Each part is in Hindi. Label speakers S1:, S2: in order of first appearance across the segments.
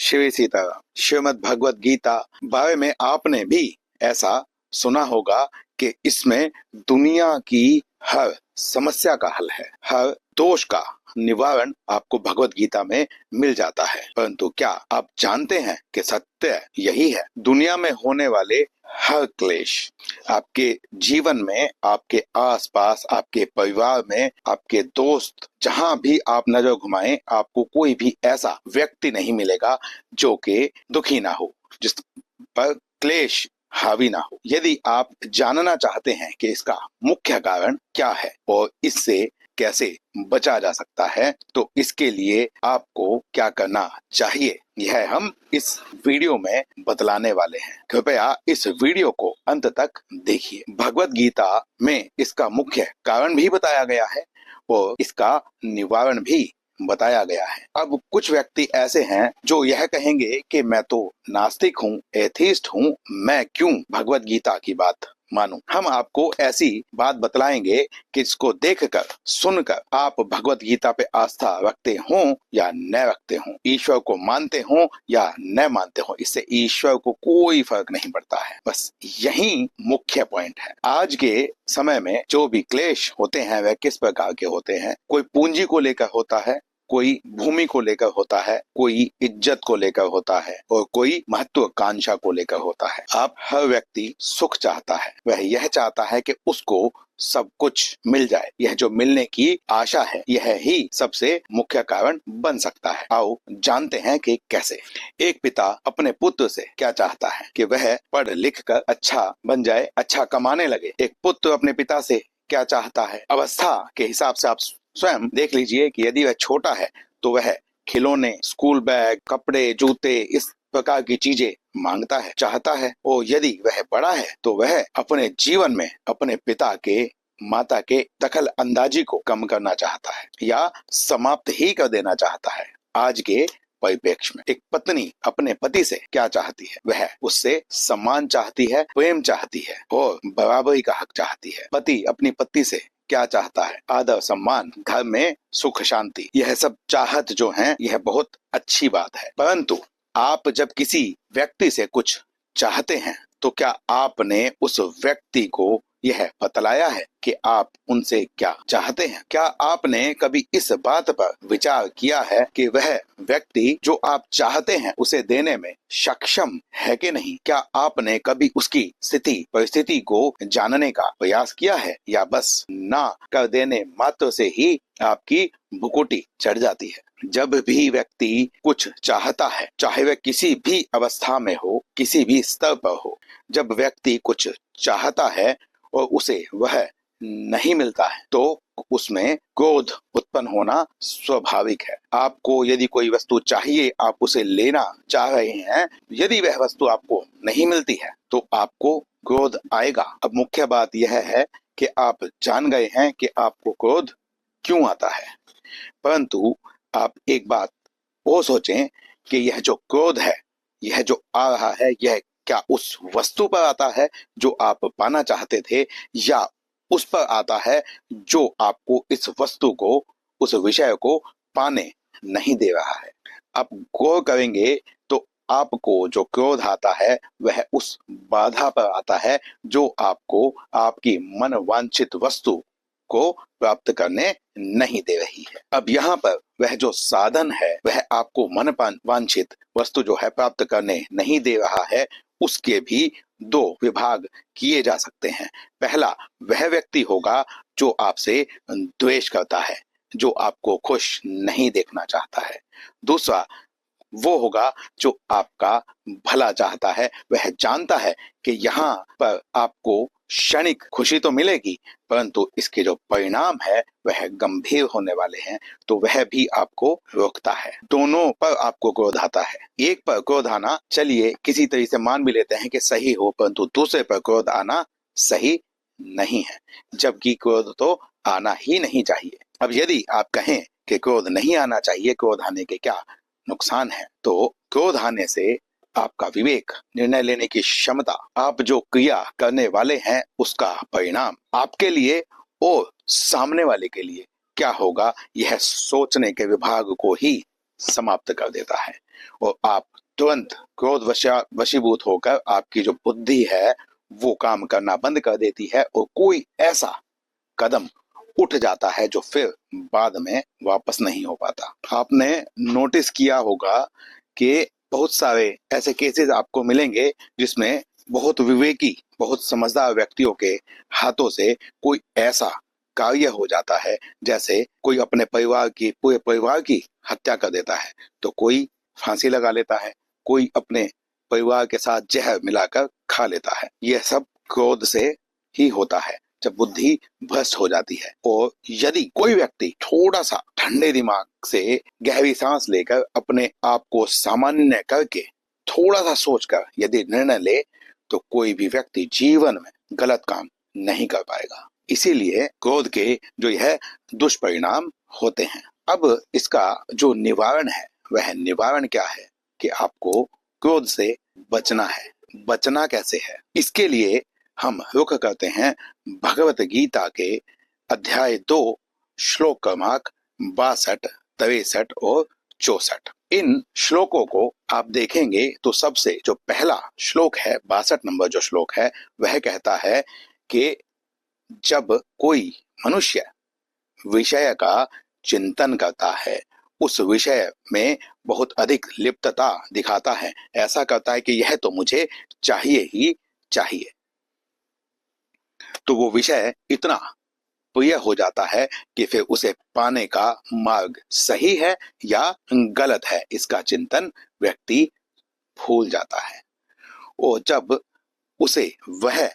S1: शिव सीता श्रीमद् भगवत गीता बारे में आपने भी ऐसा सुना होगा कि इसमें दुनिया की हर समस्या का हल है, हर दोष का निवारण आपको भगवत गीता में मिल जाता है। परंतु क्या आप जानते हैं कि सत्य यही है? दुनिया में होने वाले हर क्लेश आपके जीवन में, आपके आसपास, आपके परिवार में, आपके दोस्त, जहां भी आप नजर घुमाएं, आपको कोई भी ऐसा व्यक्ति नहीं मिलेगा जो कि दुखी ना हो, जिस पर क्लेश हावी ना हो। यदि आप जानना चाहते हैं कि इसका मुख्य कारण क्या है और इससे कैसे बचा जा सकता है, तो इसके लिए आपको क्या करना चाहिए, यह हम इस वीडियो में बतलाने वाले हैं। कृपया इस वीडियो को अंत तक देखिए। भगवत गीता में इसका मुख्य कारण भी बताया गया है और इसका निवारण भी बताया गया है। अब कुछ व्यक्ति ऐसे हैं जो यह कहेंगे कि मैं तो नास्तिक हूँ, एथीस्ट हूँ, मैं क्यों भगवत गीता की बात मानूं। हम आपको ऐसी बात बतलाएंगे कि इसको देखकर, सुनकर आप भगवत गीता पे आस्था रखते हो या न रखते हो, ईश्वर को मानते हो या न मानते हो, इससे ईश्वर को कोई फर्क नहीं पड़ता है। बस यही मुख्य पॉइंट है। आज के समय में जो भी क्लेश होते हैं वह किस प्रकार के होते हैं? कोई पूंजी को लेकर होता है, कोई भूमि को लेकर होता है, कोई इज्जत को लेकर होता है और कोई महत्वाकांक्षा को लेकर होता है। आप हर व्यक्ति सुख चाहता है, वह यह चाहता है कि उसको सब कुछ मिल जाए। यह जो मिलने की आशा है, यह ही सबसे मुख्य कारण बन सकता है। आओ जानते हैं कि कैसे। एक पिता अपने पुत्र से क्या चाहता है कि वह पढ़ लिख कर अच्छा बन जाए, अच्छा कमाने लगे। एक पुत्र अपने पिता से क्या चाहता है? अवस्था के हिसाब से आप स्वयं देख लीजिए कि यदि वह छोटा है तो वह खिलौने, स्कूल बैग, कपड़े, जूते, इस प्रकार की चीजें मांगता है, चाहता है। और यदि वह बड़ा है तो वह अपने जीवन में अपने पिता के, माता के दखल अंदाजी को कम करना चाहता है या समाप्त ही कर देना चाहता है। आज के परिप्रेक्ष्य में एक पत्नी अपने पति से क्या चाहती है? वह उससे सम्मान चाहती है, प्रेम चाहती है और बराबरी का हक चाहती है। पति अपनी पत्नी से क्या चाहता है? आदर, सम्मान, घर में सुख शांति। यह सब चाहत जो है, यह बहुत अच्छी बात है। परंतु आप जब किसी व्यक्ति से कुछ चाहते हैं तो क्या आपने उस व्यक्ति को यह बतलाया है कि आप उनसे क्या चाहते हैं? क्या आपने कभी इस बात पर विचार किया है कि वह व्यक्ति जो आप चाहते हैं उसे देने में सक्षम है कि नहीं? क्या आपने कभी उसकी स्थिति, परिस्थिति को जानने का प्रयास किया है या बस ना कर देने मात्र से ही आपकी भुकुटी चढ़ जाती है? जब भी व्यक्ति कुछ चाहता है, चाहे वह किसी भी अवस्था में हो, किसी भी स्तर पर हो, जब व्यक्ति कुछ चाहता है और उसे वह नहीं मिलता है तो उसमें क्रोध उत्पन्न होना स्वाभाविक है। आपको यदि कोई वस्तु चाहिए, आप उसे लेना चाह रहे हैं, यदि वह वस्तु आपको नहीं मिलती है तो आपको क्रोध आएगा। अब मुख्य बात यह है कि आप जान गए हैं कि आपको क्रोध क्यों आता है, परंतु आप एक बात वो सोचें कि यह जो क्रोध है, यह जो आ रहा है, यह क्या उस वस्तु पर आता है जो आप पाना चाहते थे या उस पर आता है जो आपको इस वस्तु को, उस विषय को पाने नहीं दे रहा है? आप गौर करेंगे तो आपको जो क्रोध आता है वह उस बाधा पर आता है जो आपको आपकी मन वांछित वस्तु को प्राप्त करने नहीं दे रही है। अब यहाँ पर वह जो साधन है, वह आपको मन वांछित वस्तु जो है प्राप्त करने नहीं दे रहा है, उसके भी दो विभाग किए जा सकते हैं। पहला वह व्यक्ति होगा जो आपसे द्वेष करता है, जो आपको खुश नहीं देखना चाहता है। दूसरा वो होगा जो आपका भला चाहता है। वह जानता है कि यहाँ पर आपको क्षणिक खुशी तो मिलेगी, परंतु इसके जो परिणाम है वह गंभीर होने वाले हैं, तो वह भी आपको रोकता है। दोनों पर आपको क्रोध आता है। एक पर क्रोध आना, चलिए किसी तरह से मान भी लेते हैं कि सही हो, परंतु दूसरे पर क्रोध आना सही नहीं है, जबकि क्रोध तो आना ही नहीं चाहिए। अब यदि आप कहें कि क्रोध नहीं आना चाहिए, क्रोध आने के क्या नुकसान है, तो क्रोध आने से आपका विवेक, निर्णय लेने की क्षमता, आप जो क्रिया करने वाले हैं उसका परिणाम आपके लिए और सामने वाले के लिए क्या होगा, यह सोचने के विभाग को ही समाप्त कर देता है। और आप तुरंत क्रोध वशीभूत होकर आपकी जो बुद्धि है वो काम करना बंद कर देती है और कोई ऐसा कदम उठ जाता है जो फिर बाद में वापस नहीं हो पाता। आपने नोटिस किया होगा कि बहुत सारे ऐसे केसेस आपको मिलेंगे जिसमें बहुत विवेकी, बहुत समझदार व्यक्तियों के हाथों से कोई ऐसा कार्य हो जाता है, जैसे कोई अपने पूरे परिवार की हत्या कर देता है, तो कोई फांसी लगा लेता है, कोई अपने परिवार के साथ जहर मिलाकर खा लेता है। यह सब क्रोध से ही होता है, जब बुद्धि भ्रष्ट हो जाती है। और यदि कोई व्यक्ति थोड़ा सा ठंडे दिमाग से गहरी सांस लेकर अपने आप को सामान्य करके थोड़ा सा सोचकर यदि निर्णय ले, तो कोई भी व्यक्ति जीवन में गलत काम नहीं कर पाएगा। इसीलिए क्रोध के जो यह दुष्परिणाम होते हैं। अब इसका जो निवारण है, वह निवारण क्या है कि आपको क्रोध से बचना है। बचना कैसे है, इसके लिए हम रुख करते हैं भगवत गीता के अध्याय 2 श्लोक क्रमांक 62, 63 और 64। इन श्लोकों को आप देखेंगे तो सबसे जो पहला श्लोक है, 62 नंबर जो श्लोक है, वह कहता है कि जब कोई मनुष्य विषय का चिंतन करता है, उस विषय में बहुत अधिक लिप्तता दिखाता है, ऐसा करता है कि यह तो मुझे चाहिए ही चाहिए, तो वो विषय इतना प्रिय हो जाता है कि फिर उसे पाने का मार्ग सही है या गलत है, इसका चिंतन व्यक्ति भूल जाता है। और जब उसे वह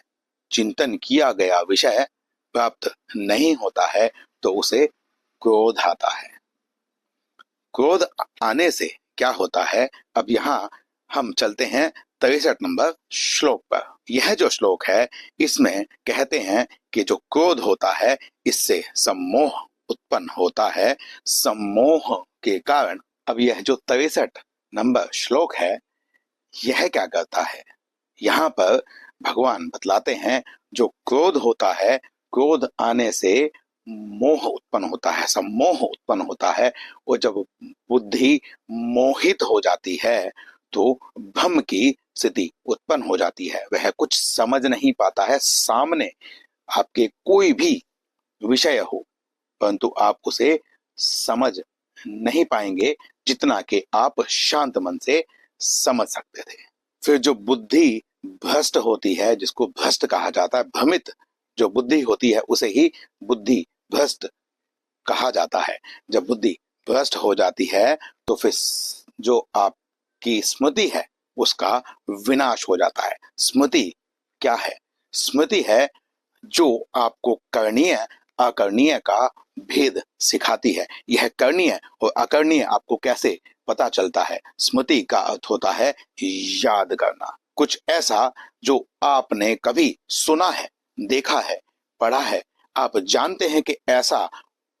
S1: चिंतन किया गया विषय प्राप्त नहीं होता है, तो उसे क्रोध आता है। क्रोध आने से क्या होता है, अब यहाँ हम चलते हैं 63 नंबर श्लोक पर। यह जो श्लोक है, इसमें कहते हैं कि जो क्रोध होता है, इससे सम्मोह उत्पन्न होता है। सम्मोह के कारण अब यह जो 63 नंबर श्लोक है, यह क्या करता है, यहाँ पर भगवान बतलाते हैं जो क्रोध होता है, क्रोध आने से मोह उत्पन्न होता है, सम्मोह उत्पन्न होता है। और जब बुद्धि मोहित हो जाती है तो भ्रम की स्थिति उत्पन्न हो जाती है। वह कुछ समझ नहीं पाता है। सामने आपके कोई भी विषय हो, परंतु आप उसे समझ नहीं पाएंगे जितना कि आप शांत मन से समझ सकते थे। फिर जो बुद्धि भ्रष्ट होती है, जिसको भ्रष्ट कहा जाता है, भ्रमित जो बुद्धि होती है उसे ही बुद्धि भ्रष्ट कहा जाता है। जब बुद्धि भ्रष्ट हो जाती है तो फिर जो आपकी स्मृति है उसका विनाश हो जाता है। स्मृति क्या है? स्मृति है जो आपको करणीय अकरणीय का भेद सिखाती है। यह करणीय और अकरणीय आपको कैसे पता चलता है? स्मृति का अर्थ होता है याद करना, कुछ ऐसा जो आपने कभी सुना है, देखा है, पढ़ा है, आप जानते हैं कि ऐसा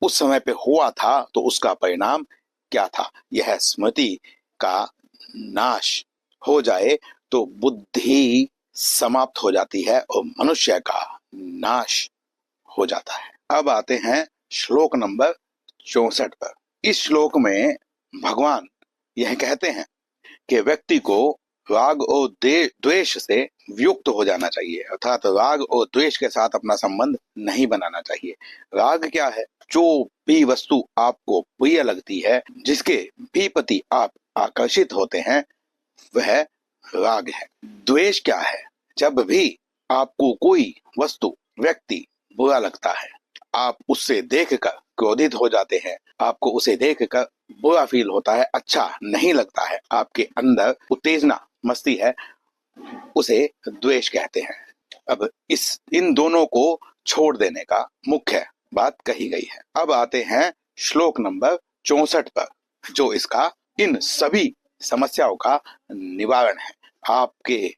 S1: उस समय पे हुआ था, तो उसका परिणाम क्या था। यह स्मृति का नाश हो जाए तो बुद्धि समाप्त हो जाती है और मनुष्य का नाश हो जाता है। अब आते हैं श्लोक नंबर 64 पर। इस श्लोक में भगवान यह कहते हैं कि व्यक्ति को राग और द्वेष से युक्त हो जाना चाहिए, अर्थात राग और द्वेष के साथ अपना संबंध नहीं बनाना चाहिए। राग क्या है? जो भी वस्तु आपको प्रिय लगती है, जिसके भी प्रति आप आकर्षित होते हैं, वह राग है। द्वेष क्या है? जब भी आपको कोई वस्तु, व्यक्ति बुरा लगता है, आप उससे देखकर क्रोधित हो जाते हैं, आपको उसे देखकर बुरा फील होता है, अच्छा नहीं लगता है, आपके अंदर उत्तेजना मस्ती है, उसे द्वेष कहते हैं। अब इन दोनों को छोड़ देने का मुख्य बात कही गई है। अब आते हैं श्लोक नंबर 64 पर, जो इसका इन सभी समस्याओं का निवारण है। आपके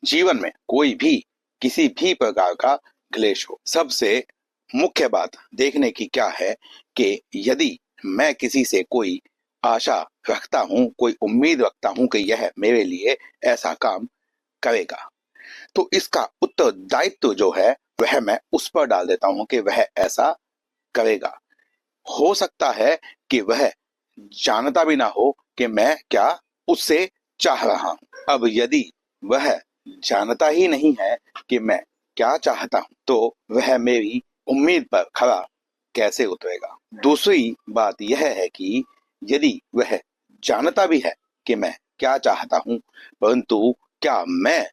S1: जीवन में कोई भी किसी भी प्रकार का क्लेश हो, सबसे मुख्य बात देखने की क्या है कि यदि मैं किसी से कोई आशा रखता हूं, कोई उम्मीद रखता हूं कि यह मेरे लिए ऐसा काम करेगा, तो इसका उत्तरदायित्व जो है वह मैं उस पर डाल देता हूं कि वह ऐसा करेगा। हो सकता है कि वह जानता भी ना हो कि मैं क्या उससे चाह रहा हूँ। अब यदि वह जानता ही नहीं है कि मैं क्या चाहता हूँ, तो वह मेरी उम्मीद पर खरा कैसे उतरेगा। दूसरी बात यह है कि यदि वह जानता भी है कि मैं क्या चाहता हूँ, परंतु क्या मैं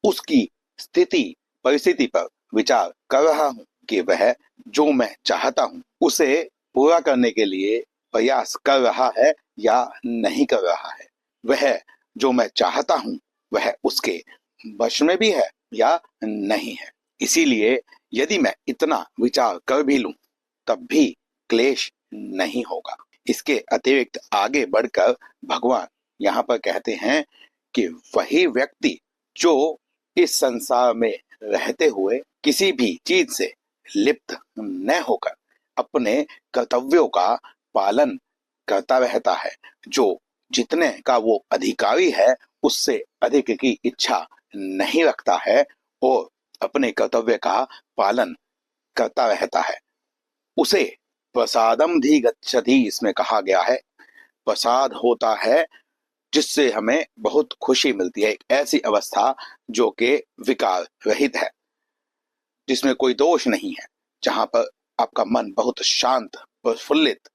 S1: उसकी स्थिति परिस्थिति पर विचार कर रहा हूँ कि वह जो मैं चाहता हूँ उसे पूरा करने के लिए प्रयास कर रहा है या नहीं कर रहा है। वह जो मैं चाहता हूँ वह उसके वश में भी है या नहीं है। इसीलिए यदि मैं इतना विचार कर भी लूं तब भी क्लेश नहीं होगा। इसके अतिरिक्त आगे बढ़कर भगवान यहाँ पर कहते हैं कि वही व्यक्ति जो इस संसार में रहते हुए किसी भी चीज से लिप्त न होकर अपने कर्तव्यों का पालन करता रहता है, जो जितने का वो अधिकारी है उससे अधिक की इच्छा नहीं रखता है और अपने कर्तव्य का पालन करता रहता है, उसे प्रसादम धी गच्छति इसमें कहा गया है। प्रसाद होता है जिससे हमें बहुत खुशी मिलती है, एक ऐसी अवस्था जो कि विकार रहित है, जिसमें कोई दोष नहीं है, जहां पर आपका मन बहुत शांत प्रफुल्लित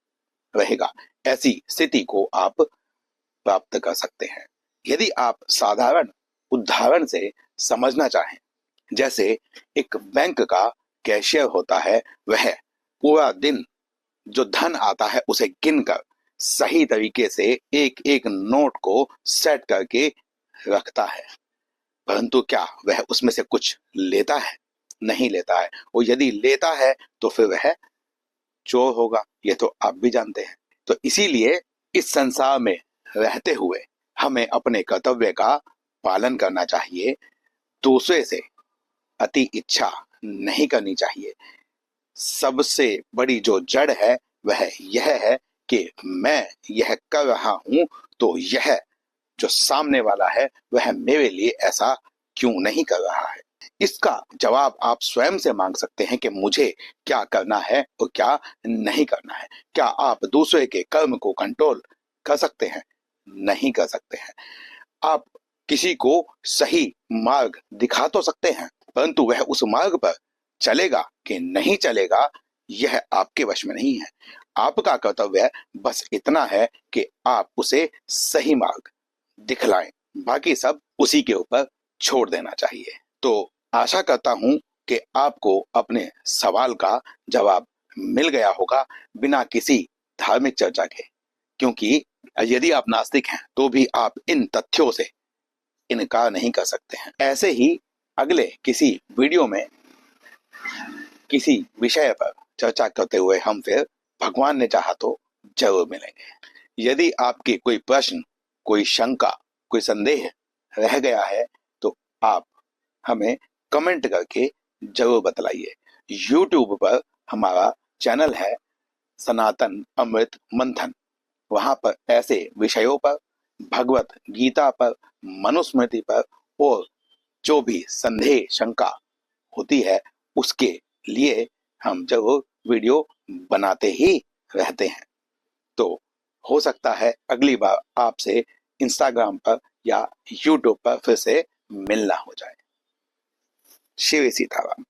S1: रहेगा। ऐसी स्थिति को आप प्राप्त कर सकते हैं। यदि आप साधारण उदाहरण से समझना चाहें, जैसे एक बैंक का कैशियर होता है, वह पूरा दिन जो धन आता है उसे गिनकर सही तरीके से एक एक नोट को सेट करके रखता है, परंतु क्या वह उसमें से कुछ लेता है? नहीं लेता है। और यदि लेता है तो फिर वह चोर होगा, ये तो आप भी जानते हैं। तो इसीलिए इस संसार में रहते हुए हमें अपने कर्तव्य का पालन करना चाहिए, दूसरे से अति इच्छा नहीं करनी चाहिए। सबसे बड़ी जो जड़ है वह यह है कि मैं यह कर रहा हूं तो यह जो सामने वाला है वह मेरे लिए ऐसा क्यों नहीं कर रहा है। इसका जवाब आप स्वयं से मांग सकते हैं कि मुझे क्या करना है और क्या नहीं करना है। क्या आप दूसरे के कर्म को कंट्रोल कर सकते हैं? नहीं कर सकते हैं। आप किसी को सही मार्ग दिखा तो सकते हैं, परंतु वह उस मार्ग पर चलेगा कि नहीं चलेगा यह आपके वश में नहीं है। आपका कर्तव्य बस इतना है कि आप उसे सही मार्ग दिखलाएं, बाकी सब उसी के ऊपर छोड़ देना चाहिए। तो आशा करता हूं कि आपको अपने सवाल का जवाब मिल गया होगा बिना किसी धार्मिक चर्चा के, क्योंकि यदि आप नास्तिक हैं तो भी आप इन तथ्यों से इनकार नहीं कर सकते हैं। ऐसे ही अगले किसी वीडियो में किसी विषय पर चर्चा करते हुए हम फिर भगवान ने चाहा तो जरूर मिलेंगे। यदि आपके कोई प्रश्न, कोई शंका, कोई संदेह रह गया है तो आप हमें कमेंट करके जरूर बतलाइए। YouTube पर हमारा चैनल है सनातन अमृत मंथन, वहां पर ऐसे विषयों पर, भगवत गीता पर, मनुस्मृति पर और जो भी संदेह शंका होती है उसके लिए हम जरूर वीडियो बनाते ही रहते हैं। तो हो सकता है अगली बार आपसे इंस्टाग्राम पर या यूट्यूब पर फिर से मिलना हो जाए। शिव सीताराम।